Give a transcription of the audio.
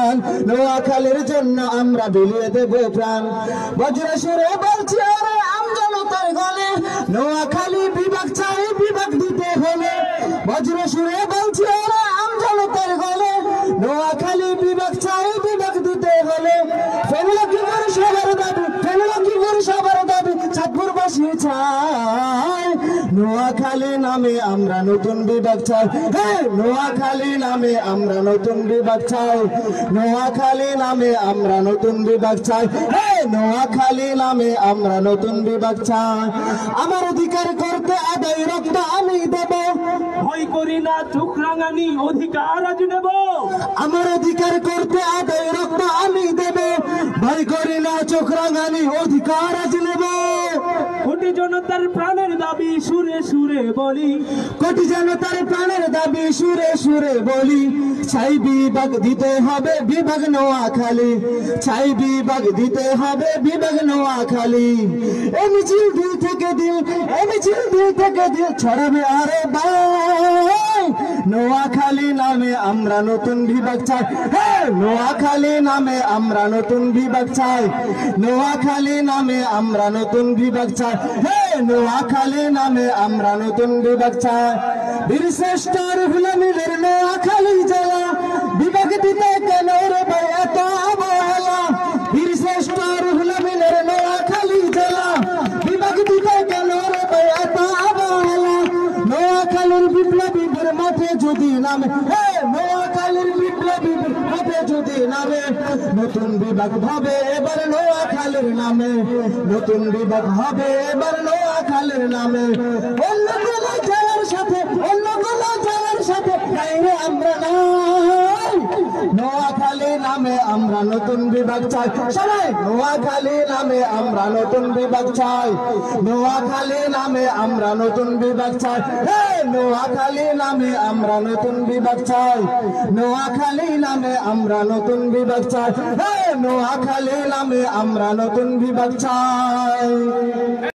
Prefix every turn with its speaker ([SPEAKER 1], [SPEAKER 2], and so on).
[SPEAKER 1] সম্মান, নোয়াখালীর জন্য আমরা বিলিয়ে দেব প্রাণ। বজ্র সুরে বলছি ওরে আমজনতার গলে, নোয়াখালী বিভাগ চাই, বিভাগ দিতে হলে। বজ্র সুরে বলছি ওরে আমজনতার গলে, নোয়াখালী বিভাগ চাই, বিভাগ দিতে হলে। ফেললো কি করে সবার দাবি, ফেললো কি করে সবার দাবি, চাঁদপুরবাসী চাই নোয়াখালী নামে আমরা নতুন বিভাগ চাই। নোয়াখালী নামে আমরা নতুন বিভাগ চাই, নোয়াখালী নামে আমরা নতুন বিভাগ চাই, নোয়াখালী নামে আমরা নতুন বিভাগ চাই। আমার অধিকার করতে আদায় রক্ত আমি দেব,
[SPEAKER 2] ভয় করি না চোখ রাঙানি অধিকার আজ নেব।
[SPEAKER 1] আমার অধিকার করতে আদায় রক্ত আমি দেব, ভয় করি না চোখ রাঙানি অধিকার আজ নেব।
[SPEAKER 2] কোটি জনতার প্রাণের দাবি সুরে সুরে বলি,
[SPEAKER 1] কোটি জনতার প্রাণের দাবি সুরে সুরে বলি। চাই বিভাগ দিতে হবে বিভাগ নোয়াখালী, চাই বিভাগ দিতে হবে বিভাগ নোয়াখালী। এই মিছিল দিল থেকে দিল, এই মিছিল দিল থেকে দিল ছড়াবে আরে ভাই। নোয়াখালী নামে আমরা নতুন বিভাগ চাই, নোয়াখালী নামে আমরা নতুন বিভাগ চাই, নোয়াখালী নামে আমরা নতুন বিভাগ চাই, নোয়াখালী নামে আমরা নতুন বিভাগ চাই। বীর শ্রেষ্ঠ রুহুল আমিনের নোয়াখালী জেলা, বিভাগ দিতে কেন রে ভাই এত অবহেলা। বীর শ্রেষ্ঠ রুহুল আমিনের নোয়াখালী জেলা, বিভাগ দিতে কেন রে ভাই এত অবহেলা। নোয়াখালীর বিপ্লবীদের মাঠে যদি নামে, নোয়াখালীর বিপ্লবীদের মাঠে যদি নামে, নতুন বিভাগ হবে এবার নোয়াখালীর নামে, নতুন বিভাগ হবে এবার নোয়াখালীর নামে। অন্য কোন জেলার সাথে, অন্য কোন জেলার সাথে বাইরে আমরা নাই। নোয়াখালী নামে আমরা নতুন বিভাগ চাই, সবাই নোয়াখালী নামে আমরা নতুন বিভাগ চাই, নোয়াখালী নামে আমরা নতুন বিভাগ চাই, নোয়াখালী নামে আমরা নতুন বিভাগ চাই, নোয়াখালী নামে আমরা নতুন বিভাগ চাই, নোয়াখালী নামে আমরা নতুন বিভাগ চাই।